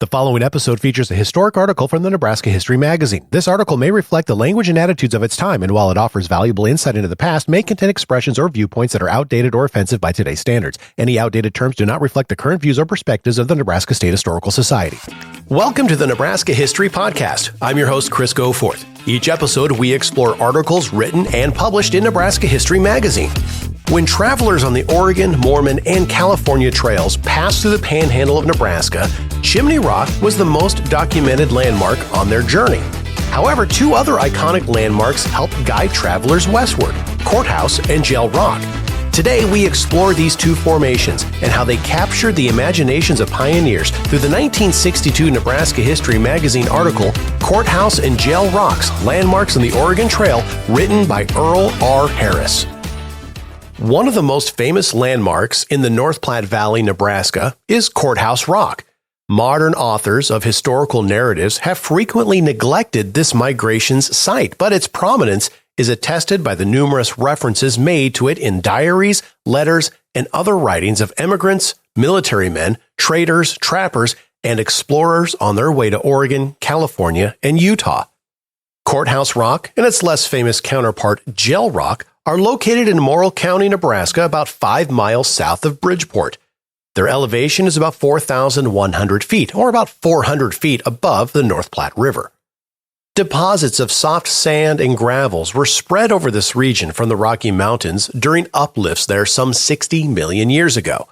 The following episode features a historic article from the Nebraska History Magazine. This article may reflect the language and attitudes of its time, and while it offers valuable insight into the past, may contain expressions or viewpoints that are outdated or offensive by today's standards. Any outdated terms do not reflect the current views or perspectives of the Nebraska State Historical Society. Welcome to the Nebraska History Podcast. I'm your host, Chris Goforth. Each episode, we explore articles written and published in Nebraska History Magazine. When travelers on the Oregon, Mormon, and California trails passed through the panhandle of Nebraska, Chimney Rock was the most documented landmark on their journey. However, two other iconic landmarks helped guide travelers westward, Courthouse and Jail Rock. Today, we explore these two formations and how they captured the imaginations of pioneers through the 1962 Nebraska History Magazine article, Courthouse and Jail Rocks, Landmarks on the Oregon Trail, written by Earl R. Harris. One of the most famous landmarks in the North Platte Valley, Nebraska, is Courthouse Rock. Modern authors of historical narratives have frequently neglected this migration's site, but its prominence is attested by the numerous references made to it in diaries, letters, and other writings of immigrants, military men, traders, trappers, and explorers on their way to Oregon, California, and Utah. Courthouse Rock and its less famous counterpart, Jail Rock, are located in Morrill County, Nebraska, about 5 miles south of Bridgeport. Their elevation is about 4,100 feet, or about 400 feet above the North Platte River. Deposits of soft sand and gravels were spread over this region from the Rocky Mountains during uplifts there some 60 million years ago.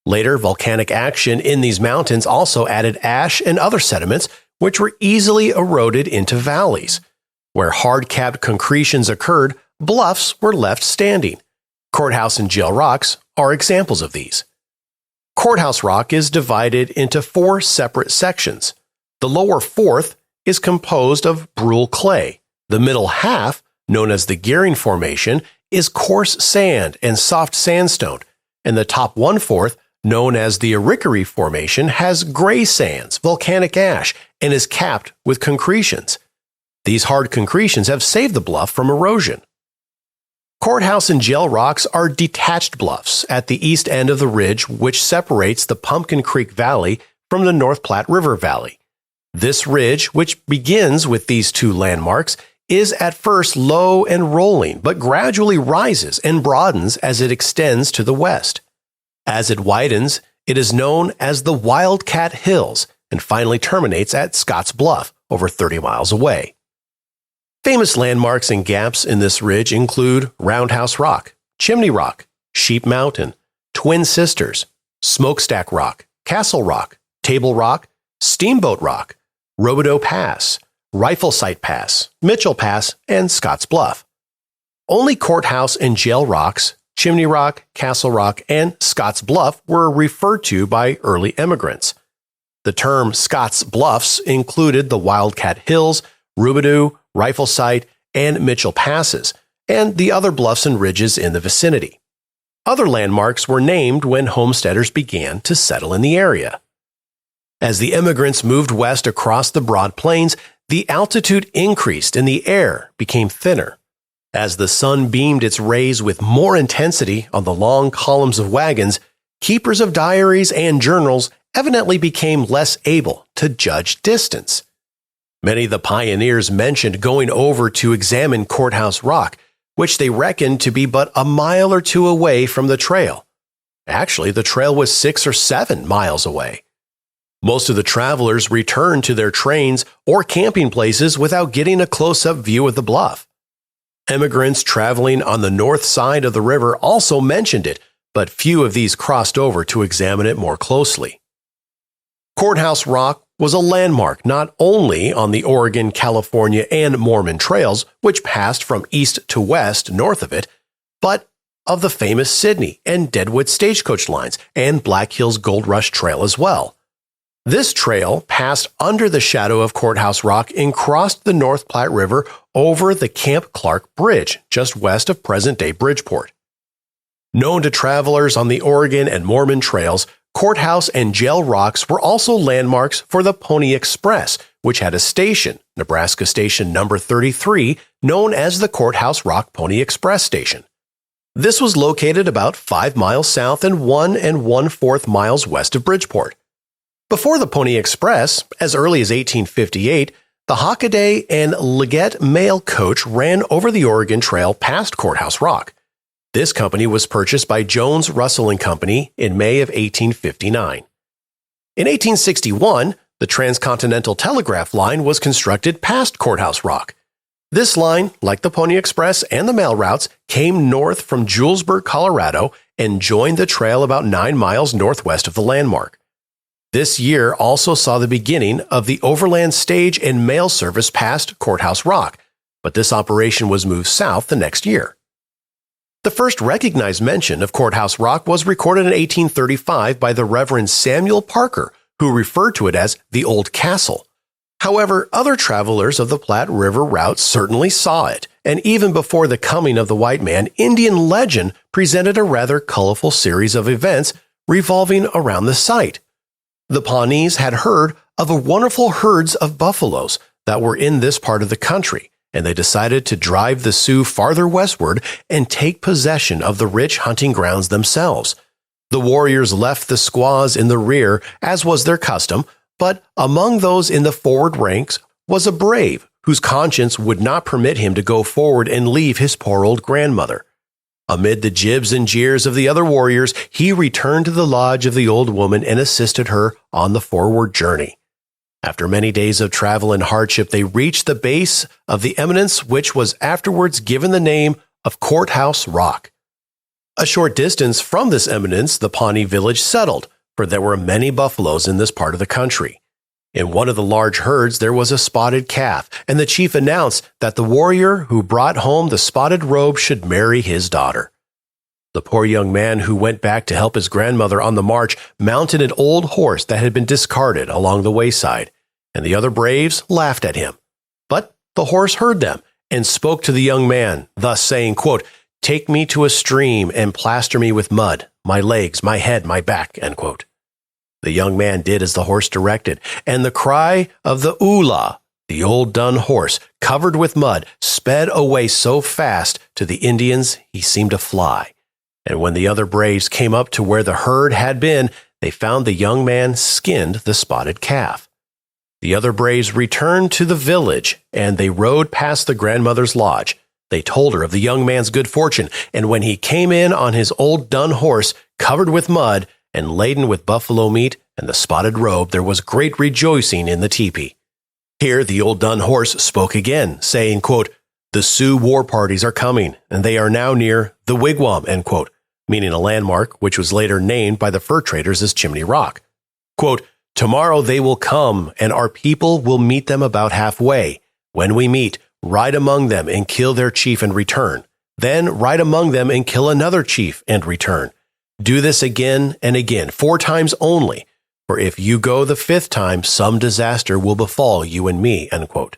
Later, volcanic action in these mountains also added ash and other sediments, which were easily eroded into valleys. Where hard-capped concretions occurred, bluffs were left standing. Courthouse and Jail Rocks are examples of these. Courthouse Rock is divided into 4 separate sections. The lower fourth is composed of brule clay. The middle half, known as the Gearing Formation, is coarse sand and soft sandstone, and the top 1/4, known as the Arickaree Formation, has gray sands, volcanic ash, and is capped with concretions. These hard concretions have saved the bluff from erosion. Courthouse and Jail Rocks are detached bluffs at the east end of the ridge which separates the Pumpkin Creek Valley from the North Platte River Valley. This ridge, which begins with these two landmarks, is at first low and rolling, but gradually rises and broadens as it extends to the west. As it widens, it is known as the Wildcat Hills and finally terminates at Scotts Bluff, over 30 miles away. Famous landmarks and gaps in this ridge include Roundhouse Rock, Chimney Rock, Sheep Mountain, Twin Sisters, Smokestack Rock, Castle Rock, Table Rock, Steamboat Rock, Robidoux Pass, Rifle Sight Pass, Mitchell Pass, and Scotts Bluff. Only Courthouse and Jail Rocks, Chimney Rock, Castle Rock, and Scotts Bluff were referred to by early immigrants. The term Scotts Bluffs included the Wildcat Hills, Robidoux, Rifle Sight, and Mitchell Passes, and the other bluffs and ridges in the vicinity. Other landmarks were named when homesteaders began to settle in the area. As the immigrants moved west across the broad plains, the altitude increased and the air became thinner. As the sun beamed its rays with more intensity on the long columns of wagons, keepers of diaries and journals evidently became less able to judge distance. Many of the pioneers mentioned going over to examine Courthouse Rock, which they reckoned to be but a mile or two away from the trail. Actually, the trail was 6 or 7 miles away. Most of the travelers returned to their trains or camping places without getting a close-up view of the bluff. Immigrants traveling on the north side of the river also mentioned it, but few of these crossed over to examine it more closely. Courthouse Rock was a landmark not only on the Oregon, California, and Mormon trails, which passed from east to west north of it, but of the famous Sydney and Deadwood stagecoach lines and Black Hills Gold Rush Trail as well. This trail passed under the shadow of Courthouse Rock and crossed the North Platte River over the Camp Clark Bridge, just west of present-day Bridgeport. Known to travelers on the Oregon and Mormon trails, Courthouse and Jail Rocks were also landmarks for the Pony Express, which had a station, Nebraska Station number 33, known as the Courthouse Rock Pony Express Station. This was located about 5 miles south and 1 1/4 miles west of Bridgeport. Before the Pony Express, as early as 1858, the Hockaday and Leggett mail coach ran over the Oregon Trail past Courthouse Rock. This company was purchased by Jones, Russell and Company in May of 1859. In 1861, the Transcontinental Telegraph Line was constructed past Courthouse Rock. This line, like the Pony Express and the mail routes, came north from Julesburg, Colorado, and joined the trail about 9 miles northwest of the landmark. This year also saw the beginning of the overland stage and mail service past Courthouse Rock, but this operation was moved south the next year. The first recognized mention of Courthouse Rock was recorded in 1835 by the Reverend Samuel Parker, who referred to it as the Old Castle. However, other travelers of the Platte River route certainly saw it, and even before the coming of the white man, Indian legend presented a rather colorful series of events revolving around the site. The Pawnees had heard of the wonderful herds of buffaloes that were in this part of the country, and they decided to drive the Sioux farther westward and take possession of the rich hunting grounds themselves. The warriors left the squaws in the rear, as was their custom, but among those in the forward ranks was a brave whose conscience would not permit him to go forward and leave his poor old grandmother. Amid the jibs and jeers of the other warriors, he returned to the lodge of the old woman and assisted her on the forward journey. After many days of travel and hardship, they reached the base of the eminence which was afterwards given the name of Courthouse Rock. A short distance from this eminence, the Pawnee village settled, for there were many buffaloes in this part of the country. In one of the large herds there was a spotted calf, and the chief announced that the warrior who brought home the spotted robe should marry his daughter. The poor young man who went back to help his grandmother on the march mounted an old horse that had been discarded along the wayside, and the other braves laughed at him. But the horse heard them and spoke to the young man, thus saying, quote, "Take me to a stream and plaster me with mud, my legs, my head, my back," end quote. The young man did as the horse directed, and the cry of the oolah, the old dun horse, covered with mud, sped away so fast to the Indians he seemed to fly. And when the other braves came up to where the herd had been, they found the young man skinned the spotted calf. The other braves returned to the village, and they rode past the grandmother's lodge. They told her of the young man's good fortune, and when he came in on his old dun horse, covered with mud, and laden with buffalo meat and the spotted robe, there was great rejoicing in the teepee. Here the old dun horse spoke again, saying, quote, "The Sioux war parties are coming, and they are now near the wigwam," end quote, meaning a landmark which was later named by the fur traders as Chimney Rock. Quote, "Tomorrow they will come, and our people will meet them about halfway. When we meet, ride among them and kill their chief and return. Then ride among them and kill another chief and return. Do this again and again, 4 times only, for if you go the 5th time, some disaster will befall you and me," end quote.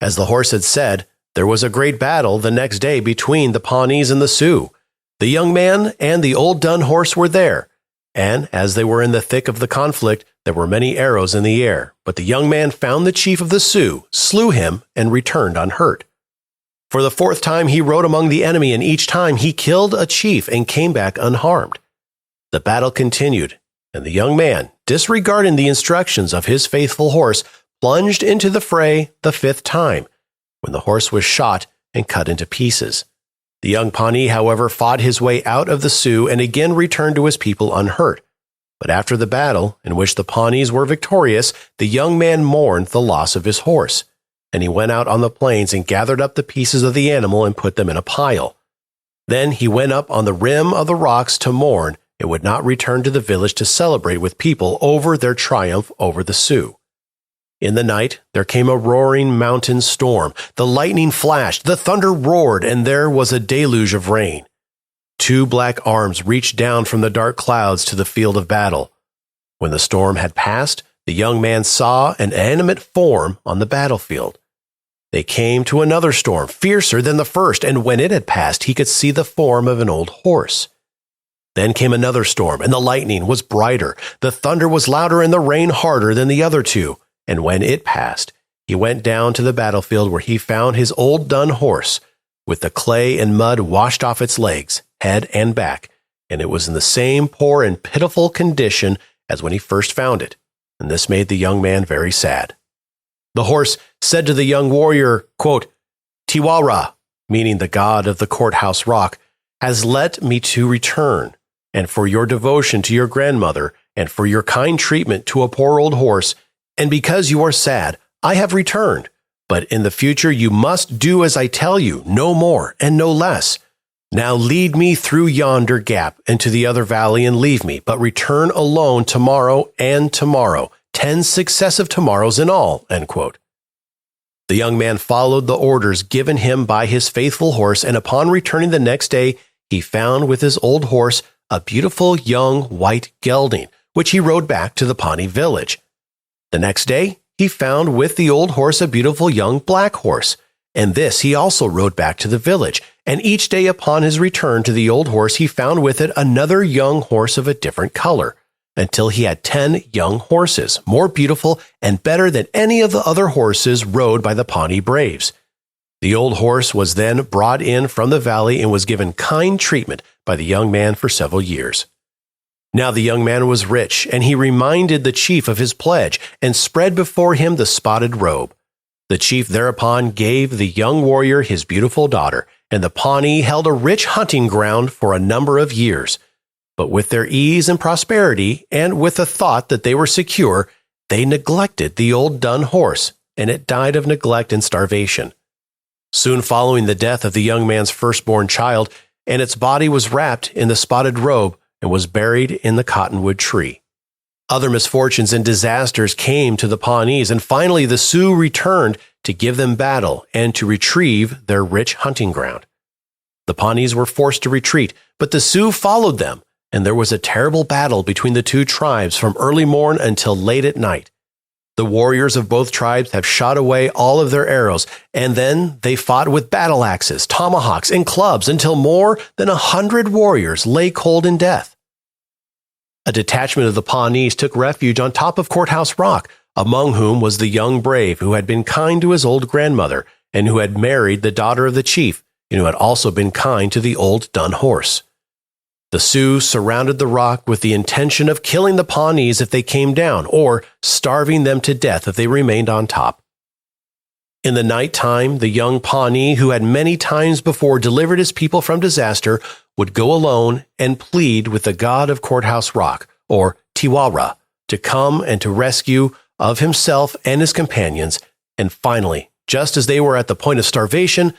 As the horse had said, there was a great battle the next day between the Pawnees and the Sioux. The young man and the old dun horse were there, and as they were in the thick of the conflict, there were many arrows in the air, but the young man found the chief of the Sioux, slew him, and returned unhurt. For the 4th time he rode among the enemy, and each time he killed a chief and came back unharmed. The battle continued, and the young man, disregarding the instructions of his faithful horse, plunged into the fray the 5th time, when the horse was shot and cut into pieces. The young Pawnee, however, fought his way out of the Sioux and again returned to his people unhurt. But after the battle, in which the Pawnees were victorious, the young man mourned the loss of his horse, and he went out on the plains and gathered up the pieces of the animal and put them in a pile. Then he went up on the rim of the rocks to mourn and would not return to the village to celebrate with people over their triumph over the Sioux. In the night, there came a roaring mountain storm. The lightning flashed, the thunder roared, and there was a deluge of rain. 2 black arms reached down from the dark clouds to the field of battle. When the storm had passed, the young man saw an animate form on the battlefield. They came to another storm, fiercer than the first, and when it had passed, he could see the form of an old horse. Then came another storm, and the lightning was brighter, the thunder was louder, and the rain harder than the other 2. And when it passed, he went down to the battlefield where he found his old dun horse, with the clay and mud washed off its legs, head, and back, and it was in the same poor and pitiful condition as when he first found it, and this made the young man very sad. The horse said to the young warrior, quote, "Tiwara," meaning the god of the Courthouse Rock, "has led me to return, and for your devotion to your grandmother, and for your kind treatment to a poor old horse, and because you are sad, I have returned. But in the future you must do as I tell you, no more and no less. Now lead me through yonder gap into the other valley and leave me, but return alone tomorrow and tomorrow, 10 successive tomorrows in all." End quote. The young man followed the orders given him by his faithful horse, and upon returning the next day, he found with his old horse a beautiful young white gelding, which he rode back to the Pawnee village. The next day, he found with the old horse a beautiful young black horse, and this he also rode back to the village. And each day upon his return to the old horse, he found with it another young horse of a different color, until he had 10 young horses, more beautiful and better than any of the other horses rode by the Pawnee braves. The old horse was then brought in from the valley and was given kind treatment by the young man for several years. Now the young man was rich, and he reminded the chief of his pledge and spread before him the spotted robe. The chief thereupon gave the young warrior his beautiful daughter, and the Pawnee held a rich hunting ground for a number of years. But with their ease and prosperity, and with the thought that they were secure, they neglected the old dun horse, and it died of neglect and starvation. Soon following the death of the young man's firstborn child, and its body was wrapped in the spotted robe and was buried in the cottonwood tree. Other misfortunes and disasters came to the Pawnees, and finally the Sioux returned to give them battle and to retrieve their rich hunting ground. The Pawnees were forced to retreat, but the Sioux followed them, and there was a terrible battle between the two tribes from early morn until late at night. The warriors of both tribes have shot away all of their arrows, and then they fought with battle axes, tomahawks, and clubs until more than 100 warriors lay cold in death. A detachment of the Pawnees took refuge on top of Courthouse Rock, among whom was the young brave who had been kind to his old grandmother and who had married the daughter of the chief and who had also been kind to the old dun horse. The Sioux surrounded the rock with the intention of killing the Pawnees if they came down, or starving them to death if they remained on top. In the night time, the young Pawnee, who had many times before delivered his people from disaster, would go alone and plead with the god of Courthouse Rock, or Tiwara, to come and to rescue of himself and his companions. And finally, just as they were at the point of starvation,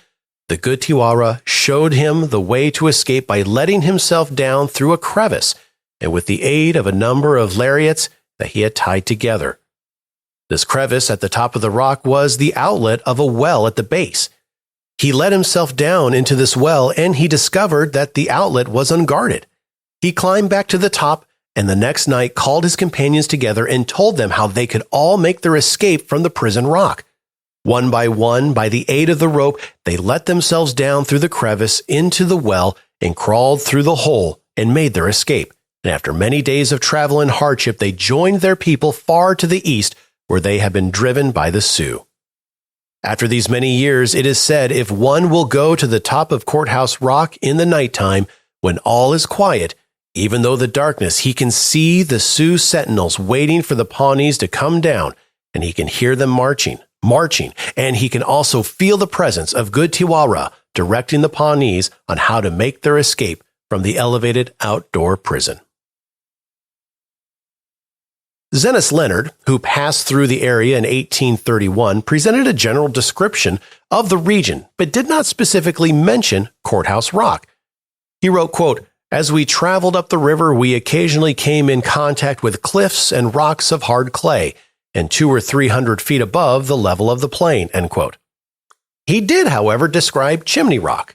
the good Tiwara showed him the way to escape by letting himself down through a crevice, and with the aid of a number of lariats that he had tied together. This crevice at the top of the rock was the outlet of a well at the base. He let himself down into this well, and he discovered that the outlet was unguarded. He climbed back to the top, and the next night called his companions together and told them how they could all make their escape from the prison rock. One, by the aid of the rope, they let themselves down through the crevice into the well and crawled through the hole and made their escape. And after many days of travel and hardship, they joined their people far to the east, where they had been driven by the Sioux. After these many years, it is said, if one will go to the top of Courthouse Rock in the nighttime, when all is quiet, even though the darkness, he can see the Sioux sentinels waiting for the Pawnees to come down, and he can hear them marching, and he can also feel the presence of good Tiwara directing the Pawnees on how to make their escape from the elevated outdoor prison. Zenas Leonard, who passed through the area in 1831, presented a general description of the region, but did not specifically mention Courthouse Rock. He wrote, quote, "As we traveled up the river, we occasionally came in contact with cliffs and rocks of hard clay, and 200 or 300 feet above the level of the plain," end quote. He did, however, describe Chimney Rock.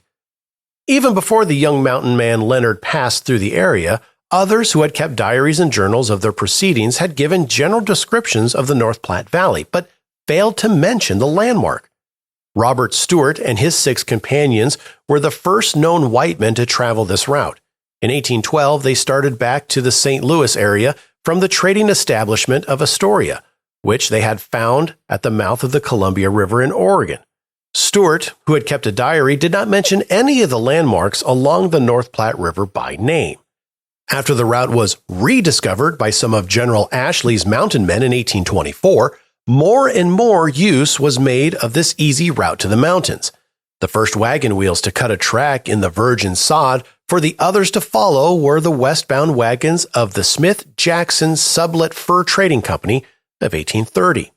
Even before the young mountain man Leonard passed through the area, others who had kept diaries and journals of their proceedings had given general descriptions of the North Platte Valley, but failed to mention the landmark. Robert Stewart and his 6 companions were the first known white men to travel this route. In 1812, they started back to the St. Louis area from the trading establishment of Astoria, which they had found at the mouth of the Columbia River in Oregon. Stewart, who had kept a diary, did not mention any of the landmarks along the North Platte River by name. After the route was rediscovered by some of General Ashley's mountain men in 1824, more and more use was made of this easy route to the mountains. The first wagon wheels to cut a track in the virgin sod for the others to follow were the westbound wagons of the Smith-Jackson Sublet Fur Trading Company of 1830.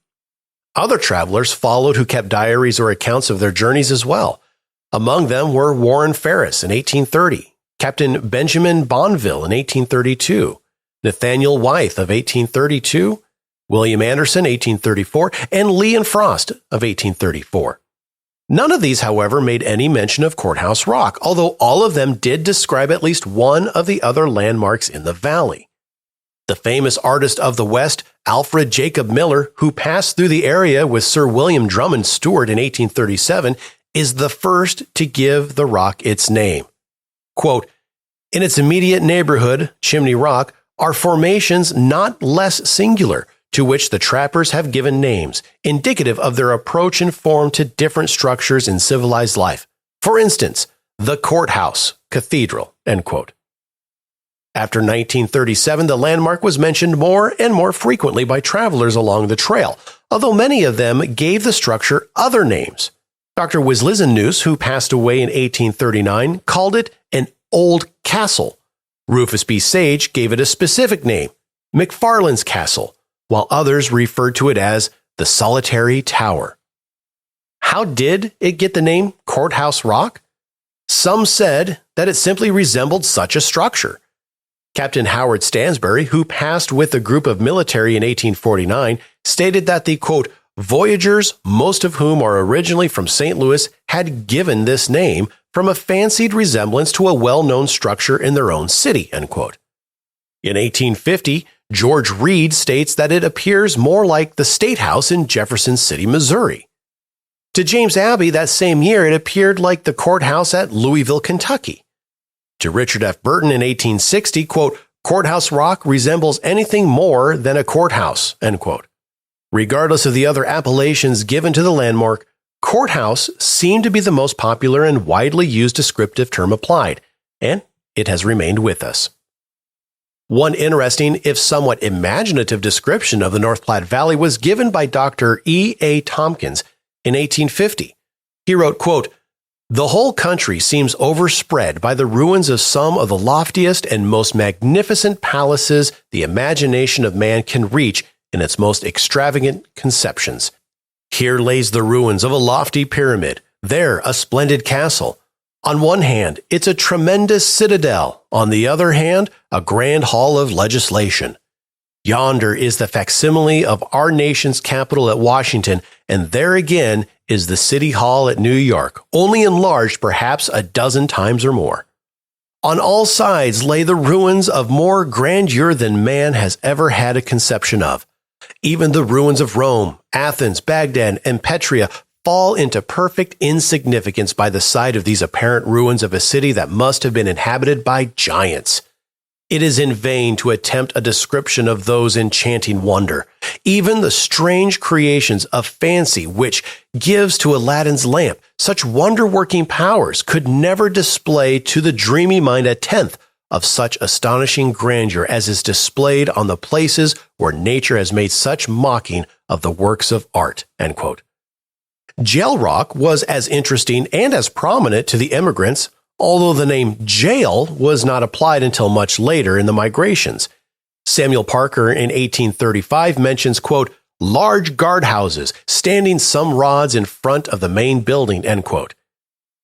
Other travelers followed who kept diaries or accounts of their journeys as well. Among them were Warren Ferris in 1830, Captain Benjamin Bonville in 1832, Nathaniel Wythe of 1832, William Anderson 1834, and Lee and Frost of 1834. None of these, however, made any mention of Courthouse Rock, although all of them did describe at least one of the other landmarks in the valley. The famous artist of the West, Alfred Jacob Miller, who passed through the area with Sir William Drummond Stewart in 1837, is the first to give the rock its name. Quote, "In its immediate neighborhood, Chimney Rock, are formations not less singular, to which the trappers have given names, indicative of their approach in form to different structures in civilized life. For instance, the courthouse, cathedral," end quote. After 1937, the landmark was mentioned more and more frequently by travelers along the trail, although many of them gave the structure other names. Dr. Wislizenus, who passed away in 1839, called it an old castle. Rufus B. Sage gave it a specific name, McFarland's Castle, while others referred to it as the Solitary Tower. How did it get the name Courthouse Rock? Some said that it simply resembled such a structure. Captain Howard Stansbury, who passed with a group of military in 1849, stated that the, quote, "voyagers, most of whom are originally from St. Louis, had given this name from a fancied resemblance to a well-known structure in their own city," end quote. In 1850, George Reed states that it appears more like the State House in Jefferson City, Missouri. To James Abbey that same year, it appeared like the courthouse at Louisville, Kentucky. To Richard F. Burton in 1860, quote, "Courthouse Rock resembles anything more than a courthouse," end quote. Regardless of the other appellations given to the landmark, courthouse seemed to be the most popular and widely used descriptive term applied, and it has remained with us. One interesting, if somewhat imaginative description of the North Platte Valley was given by Dr. E. A. Tompkins in 1850. He wrote, quote, "The whole country seems overspread by the ruins of some of the loftiest and most magnificent palaces the imagination of man can reach in its most extravagant conceptions. Here lays the ruins of a lofty pyramid, there a splendid castle. On one hand, it's a tremendous citadel. On the other hand, a grand hall of legislation. Yonder is the facsimile of our nation's capital at Washington, and there again is the City Hall at New York, only enlarged perhaps a dozen times or more. On all sides lay the ruins of more grandeur than man has ever had a conception of. Even the ruins of Rome, Athens, Baghdad, and Petria fall into perfect insignificance by the side of these apparent ruins of a city that must have been inhabited by giants. It is in vain to attempt a description of those enchanting wonder. Even the strange creations of fancy which gives to Aladdin's lamp such wonder-working powers could never display to the dreamy mind a tenth of such astonishing grandeur as is displayed on the places where nature has made such mocking of the works of art." End quote. Jail Rock was as interesting and as prominent to the immigrants, although the name jail was not applied until much later in the migrations. Samuel Parker in 1835 mentions, quote, "large guardhouses standing some rods in front of the main building," end quote.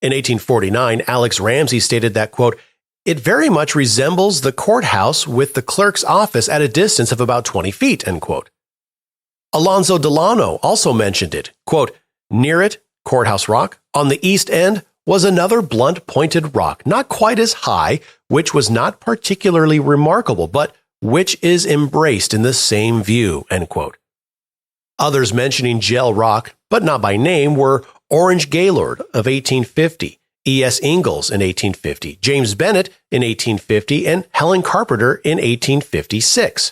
In 1849, Alex Ramsey stated that, quote, "it very much resembles the courthouse with the clerk's office at a distance of about 20 feet," end quote. Alonzo Delano also mentioned it, quote, "near it, Courthouse Rock, on the east end, was another blunt-pointed rock, not quite as high, which was not particularly remarkable, but which is embraced in the same view," end quote. Others mentioning Jail Rock, but not by name, were Orange Gaylord of 1850, E.S. Ingalls in 1850, James Bennett in 1850, and Helen Carpenter in 1856.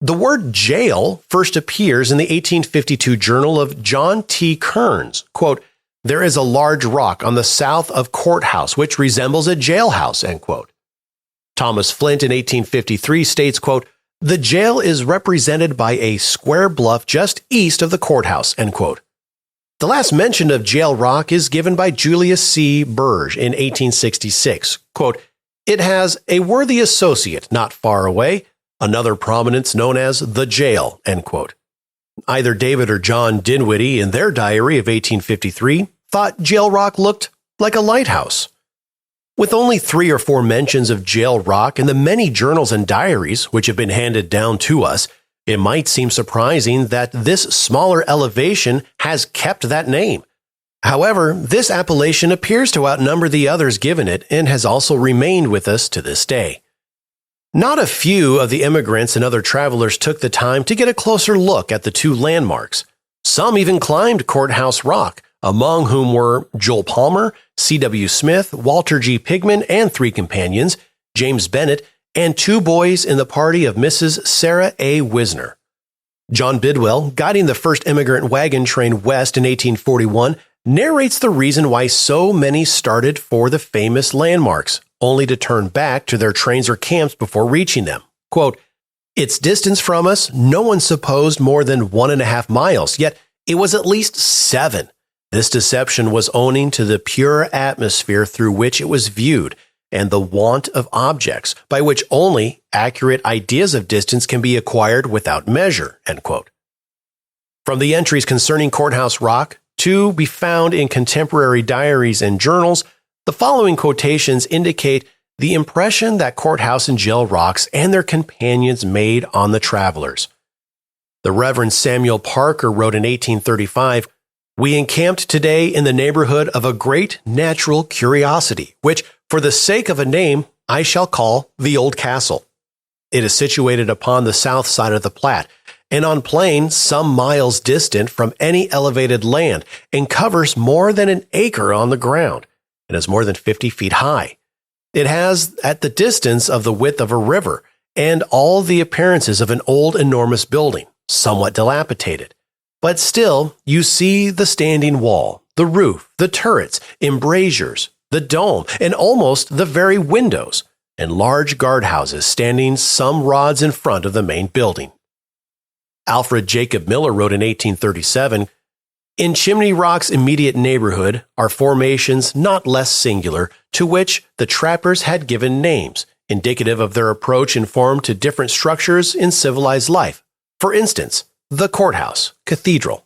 The word jail first appears in the 1852 journal of John T. Kearns, quote, "there is a large rock on the south of Courthouse which resembles a jailhouse," end quote. Thomas Flint in 1853 states, quote, "The jail is represented by a square bluff just east of the courthouse," end quote. The last mention of Jail Rock is given by Julius C. Burge in 1866. Quote, "It has a worthy associate not far away, another prominence known as the jail," end quote. Either David or John Dinwiddie, in their diary of 1853, thought Jail Rock looked like a lighthouse. With only 3 or 4 mentions of Jail Rock in the many journals and diaries which have been handed down to us, it might seem surprising that this smaller elevation has kept that name. However, this appellation appears to outnumber the others given it and has also remained with us to this day. Not a few of the immigrants and other travelers took the time to get a closer look at the 2 landmarks. Some even climbed Courthouse Rock, among whom were Joel Palmer, C.W. Smith, Walter G. Pigman, and 3 companions, James Bennett, and 2 boys in the party of Mrs. Sarah A. Wisner. John Bidwell, guiding the first immigrant wagon train west in 1841, narrates the reason why so many started for the famous landmarks, only to turn back to their trains or camps before reaching them. Quote, "Its distance from us, no one supposed more than 1.5 miles, yet it was at least 7. This deception was owing to the pure atmosphere through which it was viewed, and the want of objects, by which only accurate ideas of distance can be acquired without measure," end quote. From the entries concerning Courthouse Rock, to be found in contemporary diaries and journals, the following quotations indicate the impression that Courthouse and Jail Rocks and their companions made on the travelers. The Reverend Samuel Parker wrote in 1835, "We encamped today in the neighborhood of a great natural curiosity, which, for the sake of a name, I shall call the Old Castle. It is situated upon the south side of the Platte, and on plain some miles distant from any elevated land, and covers more than an acre on the ground, and is more than 50 feet high. It has at the distance of the width of a river, and all the appearances of an old enormous building, somewhat dilapidated. But still you see the standing wall, the roof, the turrets, embrasures, the dome, and almost the very windows, and large guardhouses standing some rods in front of the main building." Alfred Jacob Miller wrote in 1837, "In Chimney Rock's immediate neighborhood are formations not less singular, to which the trappers had given names, indicative of their approach in form to different structures in civilized life. For instance, the courthouse, cathedral."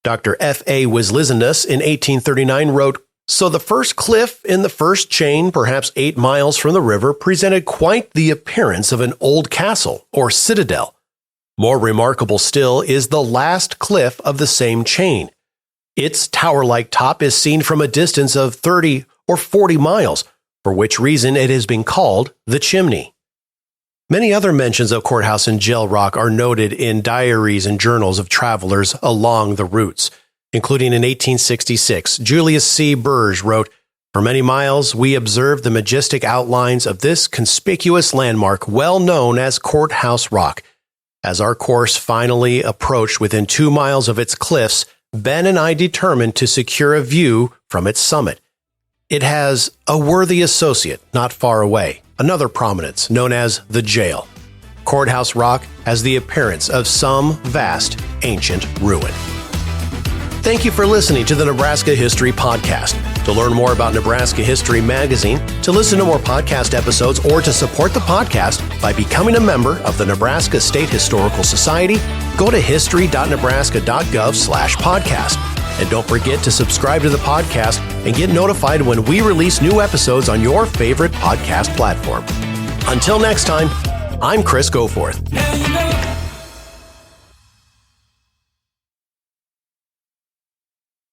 Dr. F.A. Wislizenus in 1839 wrote, "So the first cliff in the first chain, perhaps 8 miles from the river, presented quite the appearance of an old castle or citadel. More remarkable still is the last cliff of the same chain. Its tower-like top is seen from a distance of 30 or 40 miles, for which reason it has been called the Chimney." Many other mentions of Courthouse and Jail Rock are noted in diaries and journals of travelers along the routes, including in 1866, Julius C. Burge wrote, "For many miles we observed the majestic outlines of this conspicuous landmark well known as Courthouse Rock. As our course finally approached within 2 miles of its cliffs, Ben and I determined to secure a view from its summit. It has a worthy associate not far away, another prominence known as the jail. Courthouse Rock has the appearance of some vast ancient ruin." Thank you for listening to the Nebraska History Podcast. To learn more about Nebraska History Magazine, to listen to more podcast episodes, or to support the podcast by becoming a member of the Nebraska State Historical Society, go to history.nebraska.gov/podcast. And don't forget to subscribe to the podcast and get notified when we release new episodes on your favorite podcast platform. Until next time, I'm Chris Goforth.